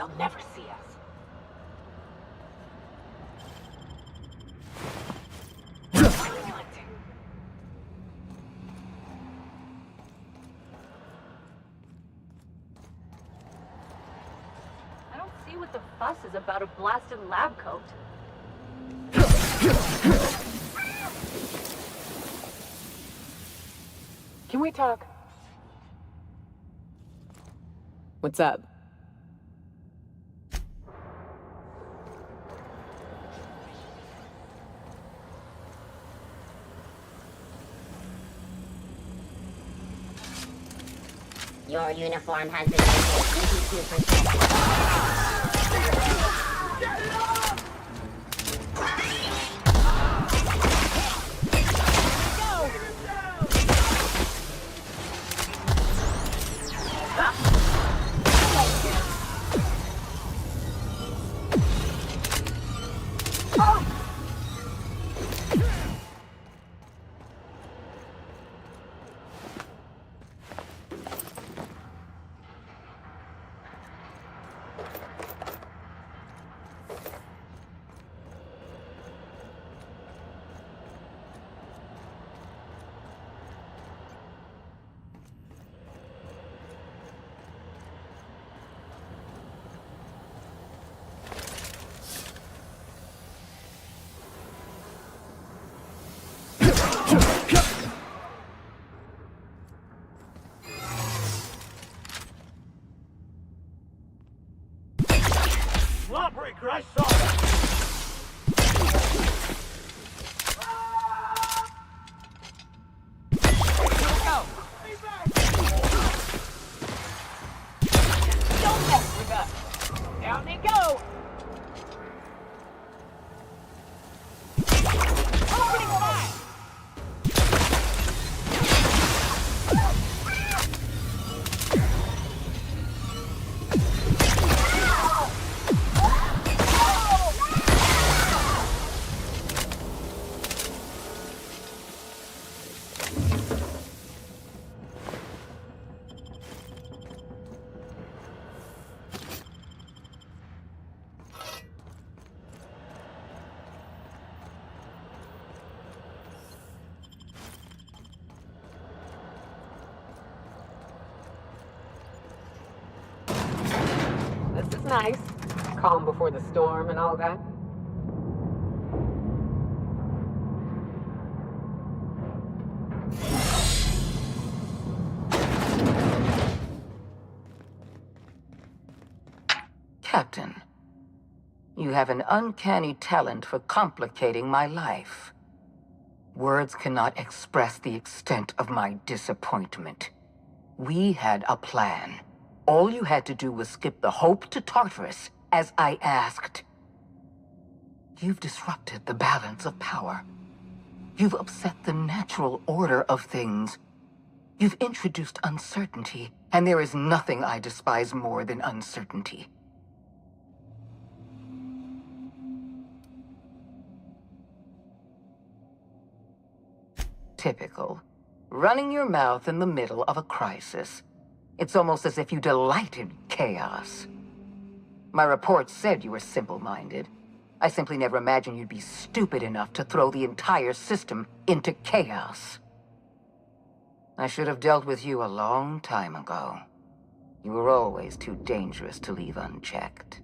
They'll never see us. I don't see what the fuss is about a blasted lab coat. Can we talk? What's up? Your uniform has been rated 82%. Lawbreaker, I saw that! Go! Don't mess with us! Down they go! Opening fire! This is nice. Calm before the storm and all that. Captain, you have an uncanny talent for complicating my life. Words cannot express the extent of my disappointment. We had a plan. All you had to do was skip the Hope to Tartarus, as I asked. You've disrupted the balance of power. You've upset the natural order of things. You've introduced uncertainty, and there is nothing I despise more than uncertainty. Typical. Running your mouth in the middle of a crisis. It's almost as if you delight in chaos. My report said you were simple-minded. I simply never imagined you'd be stupid enough to throw the entire system into chaos. I should have dealt with you a long time ago. You were always too dangerous to leave unchecked.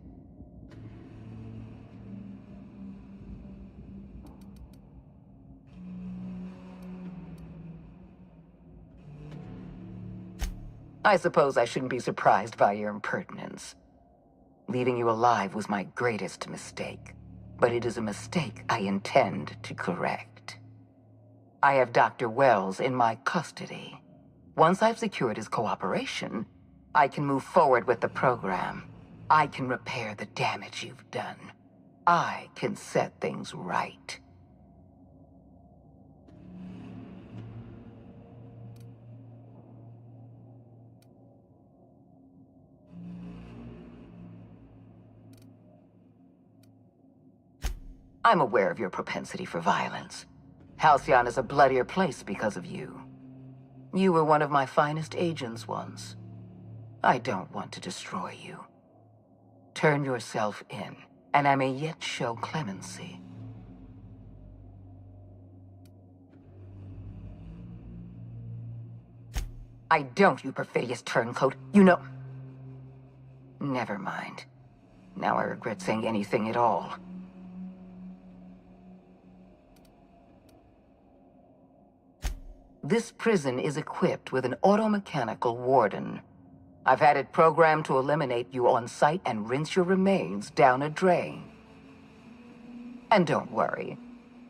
I suppose I shouldn't be surprised by your impertinence. Leaving you alive was my greatest mistake, but it is a mistake I intend to correct. I have Dr. Wells in my custody. Once I've secured his cooperation, I can move forward with the program. I can repair the damage you've done. I can set things right. I'm aware of your propensity for violence. Halcyon is a bloodier place because of you. You were one of my finest agents once. I don't want to destroy you. Turn yourself in, and I may yet show clemency. I don't, you perfidious turncoat. You know... Never mind. Now I regret saying anything at all. This prison is equipped with an automechanical warden. I've had it programmed to eliminate you on sight and rinse your remains down a drain. And don't worry.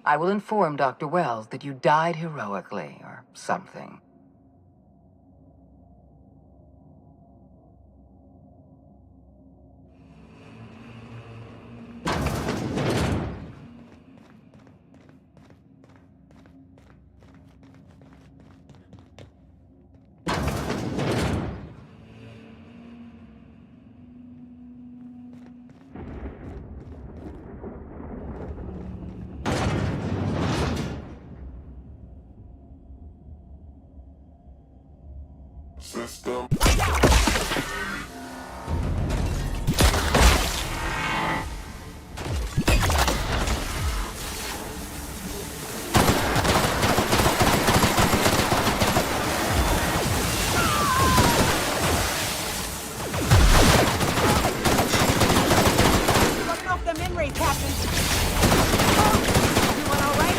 I will inform Dr. Wells that you died heroically, or something. System. Looking off the min rate, Captain. Everyone all right?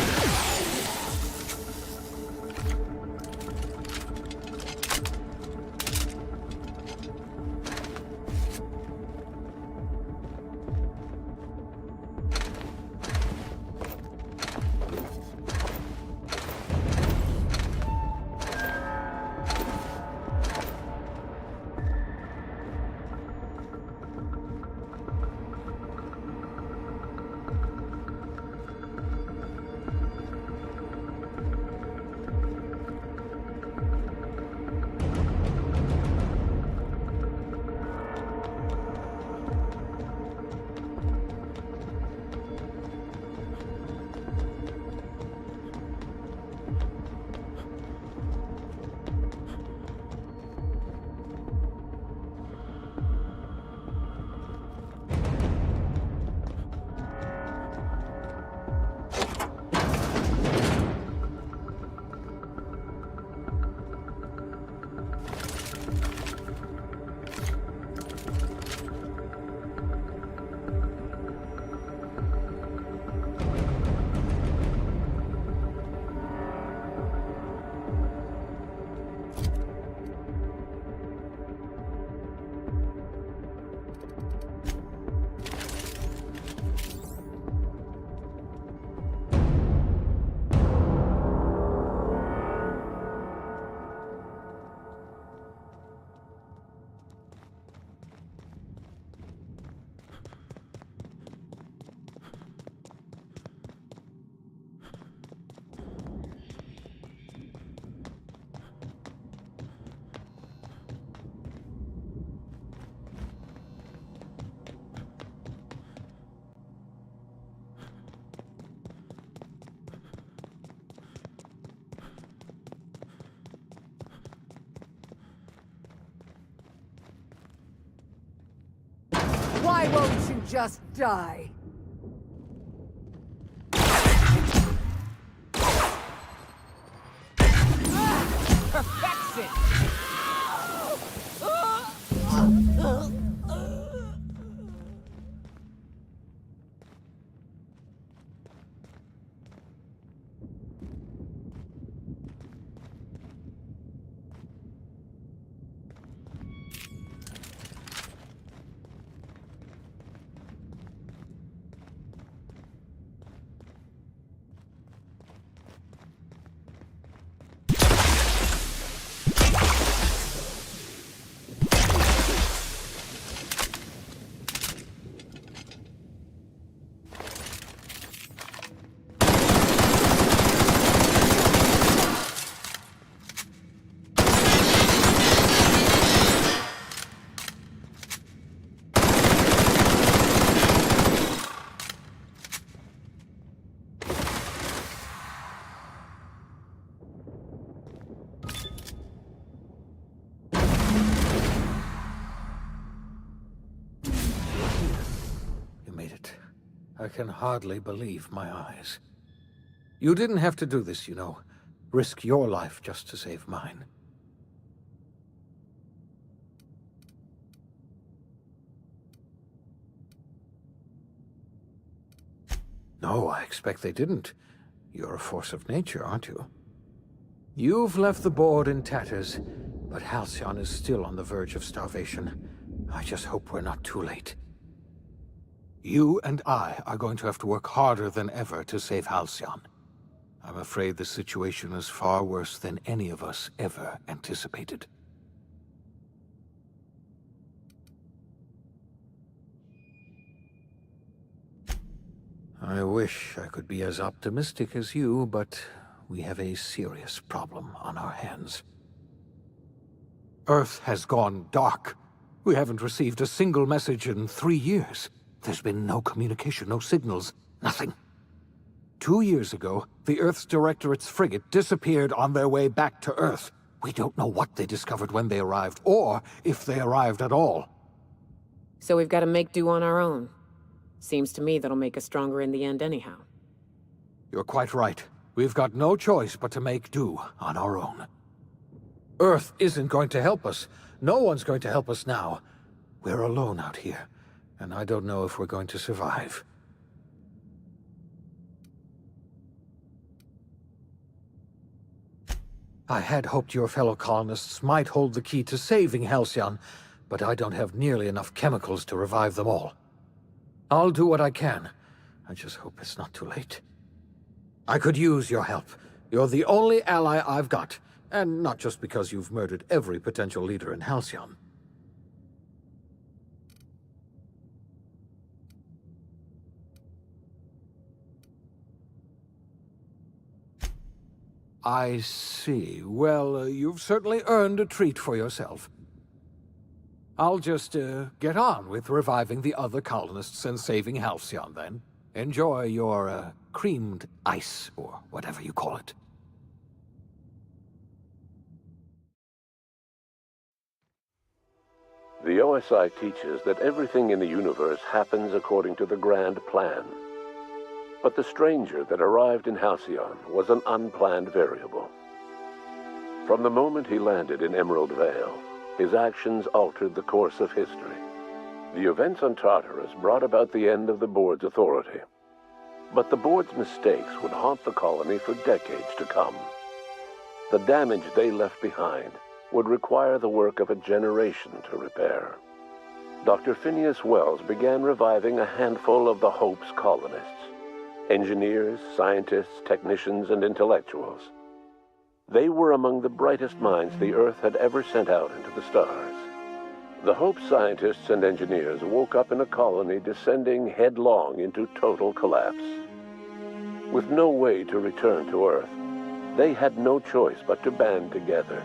Why won't you just die? Perfection! I can hardly believe my eyes. You didn't have to do this, you know. Risk your life just to save mine. No, I expect they didn't. You're a force of nature, aren't you? You've left the board in tatters, but Halcyon is still on the verge of starvation. I just hope we're not too late. You and I are going to have to work harder than ever to save Halcyon. I'm afraid the situation is far worse than any of us ever anticipated. I wish I could be as optimistic as you, but we have a serious problem on our hands. Earth has gone dark. We haven't received a single message in 3 years. There's been no communication, no signals, nothing. 2 years ago, the Earth's Directorate's frigate disappeared on their way back to Earth. We don't know what they discovered when they arrived, or if they arrived at all. So we've got to make do on our own. Seems to me that'll make us stronger in the end anyhow. You're quite right. We've got no choice but to make do on our own. Earth isn't going to help us. No one's going to help us now. We're alone out here, and I don't know if we're going to survive. I had hoped your fellow colonists might hold the key to saving Halcyon, but I don't have nearly enough chemicals to revive them all. I'll do what I can. I just hope it's not too late. I could use your help. You're the only ally I've got, and not just because you've murdered every potential leader in Halcyon. I see. Well, you've certainly earned a treat for yourself. I'll just, get on with reviving the other colonists and saving Halcyon, then. Enjoy your, creamed ice, or whatever you call it. The OSI teaches that everything in the universe happens according to the grand plan. But the stranger that arrived in Halcyon was an unplanned variable. From the moment he landed in Emerald Vale, his actions altered the course of history. The events on Tartarus brought about the end of the board's authority. But the board's mistakes would haunt the colony for decades to come. The damage they left behind would require the work of a generation to repair. Dr. Phineas Wells began reviving a handful of the Hope's colonists. Engineers, scientists, technicians, and intellectuals. They were among the brightest minds the Earth had ever sent out into the stars. The Hope scientists and engineers woke up in a colony descending headlong into total collapse. With no way to return to Earth, they had no choice but to band together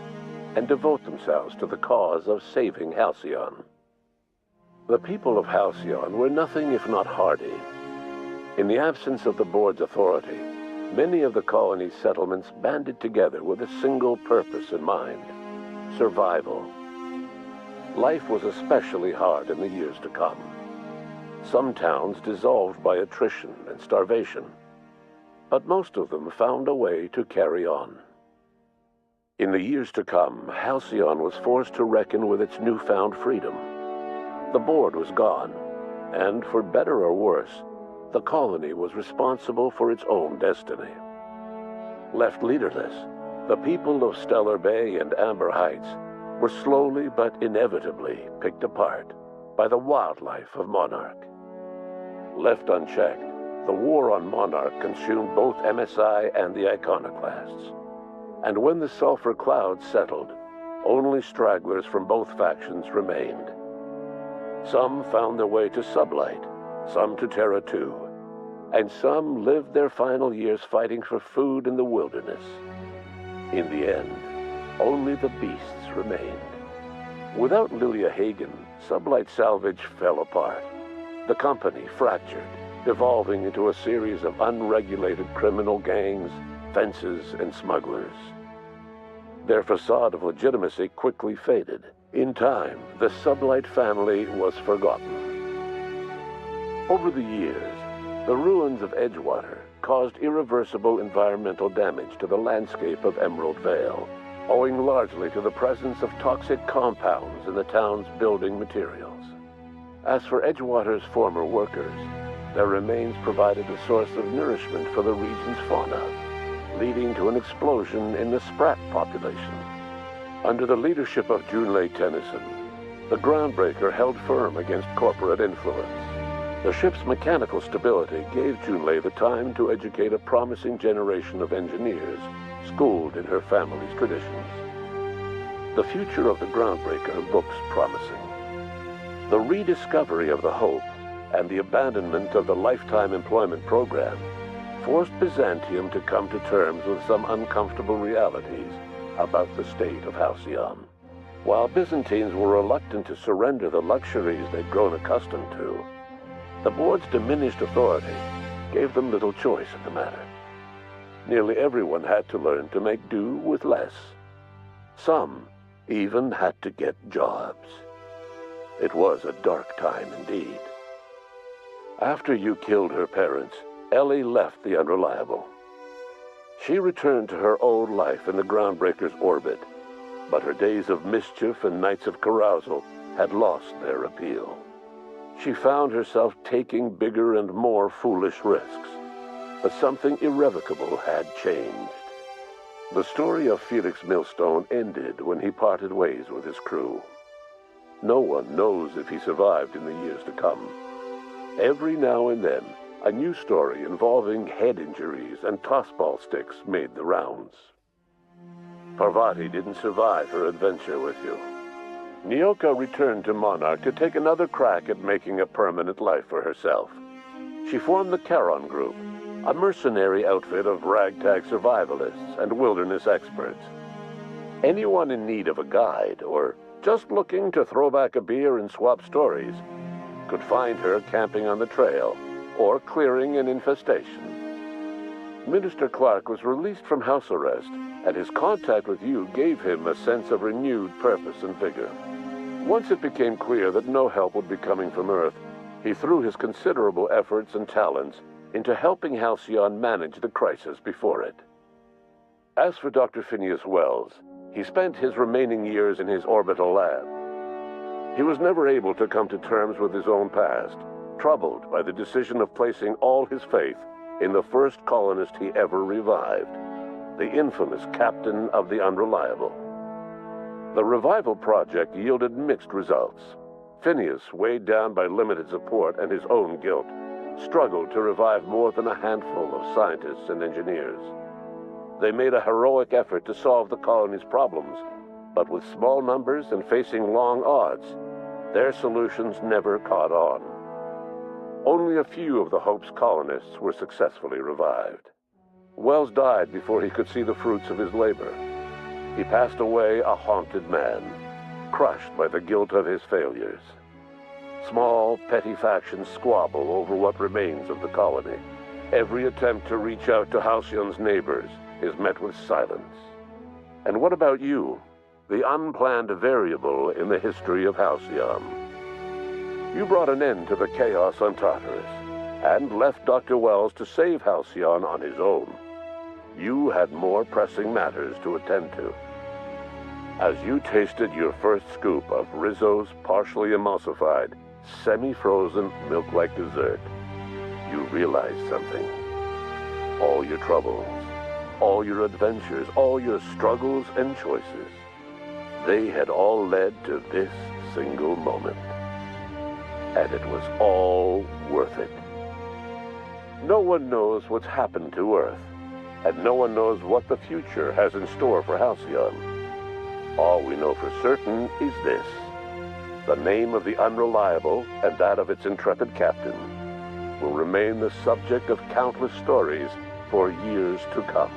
and devote themselves to the cause of saving Halcyon. The people of Halcyon were nothing if not hardy. In the absence of the board's authority, many of the colony's settlements banded together with a single purpose in mind: survival. Life was especially hard in the years to come. Some towns dissolved by attrition and starvation, but most of them found a way to carry on. In the years to come, Halcyon was forced to reckon with its newfound freedom. The board was gone, and for better or worse, the colony was responsible for its own destiny. Left leaderless, the people of Stellar Bay and Amber Heights were slowly but inevitably picked apart by the wildlife of Monarch. Left unchecked, the war on Monarch consumed both MSI and the Iconoclasts. And when the sulfur clouds settled, only stragglers from both factions remained. Some found their way to Sublight, some to Terra 2, and some lived their final years fighting for food in the wilderness. In the end, only the beasts remained. Without Lilia Hagen, Sublight Salvage fell apart. The company fractured, devolving into a series of unregulated criminal gangs, fences, and smugglers. Their facade of legitimacy quickly faded. In time, the Sublight family was forgotten. Over the years, The ruins of Edgewater caused irreversible environmental damage to the landscape of Emerald Vale, owing largely to the presence of toxic compounds in the town's building materials. As for Edgewater's former workers, their remains provided a source of nourishment for the region's fauna, leading to an explosion in the Sprat population. Under the leadership of Junlei Tennyson, the Groundbreaker held firm against corporate influence. The ship's mechanical stability gave Junlei the time to educate a promising generation of engineers, schooled in her family's traditions. The future of the Groundbreaker looks promising. The rediscovery of the Hope and the abandonment of the lifetime employment program forced Byzantium to come to terms with some uncomfortable realities about the state of Halcyon. While Byzantines were reluctant to surrender the luxuries they'd grown accustomed to, the board's diminished authority gave them little choice in the matter. Nearly everyone had to learn to make do with less. Some even had to get jobs. It was a dark time indeed. After you killed her parents, Ellie left the Unreliable. She returned to her old life in the Groundbreaker's orbit, but her days of mischief and nights of carousal had lost their appeal. She found herself taking bigger and more foolish risks, but something irrevocable had changed. The story of Felix Millstone ended when he parted ways with his crew. No one knows if he survived in the years to come. Every now and then, a new story involving head injuries and tossball sticks made the rounds. Parvati didn't survive her adventure with you. Nyoka returned to Monarch to take another crack at making a permanent life for herself. She formed the Charon Group, a mercenary outfit of ragtag survivalists and wilderness experts. Anyone in need of a guide, or just looking to throw back a beer and swap stories, could find her camping on the trail or clearing an infestation. Minister Clark was released from house arrest, and his contact with you gave him a sense of renewed purpose and vigor. Once it became clear that no help would be coming from Earth, he threw his considerable efforts and talents into helping Halcyon manage the crisis before it. As for Dr. Phineas Wells, he spent his remaining years in his orbital lab. He was never able to come to terms with his own past, troubled by the decision of placing all his faith in the first colonist he ever revived, the infamous captain of the Unreliable. The revival project yielded mixed results. Phineas, weighed down by limited support and his own guilt, struggled to revive more than a handful of scientists and engineers. They made a heroic effort to solve the colony's problems, but with small numbers and facing long odds, their solutions never caught on. Only a few of the Hope's colonists were successfully revived. Wells died before he could see the fruits of his labor. He passed away a haunted man, crushed by the guilt of his failures. Small, petty factions squabble over what remains of the colony. Every attempt to reach out to Halcyon's neighbors is met with silence. And what about you, the unplanned variable in the history of Halcyon? You brought an end to the chaos on Tartarus, and left Dr. Wells to save Halcyon on his own. You had more pressing matters to attend to. As you tasted your first scoop of Rizzo's partially emulsified, semi-frozen milk-like dessert, you realized something. All your troubles, all your adventures, all your struggles and choices, they had all led to this single moment. And it was all worth it. No one knows what's happened to Earth, and no one knows what the future has in store for Halcyon. All we know for certain is this: the name of the Unreliable and that of its intrepid captain will remain the subject of countless stories for years to come.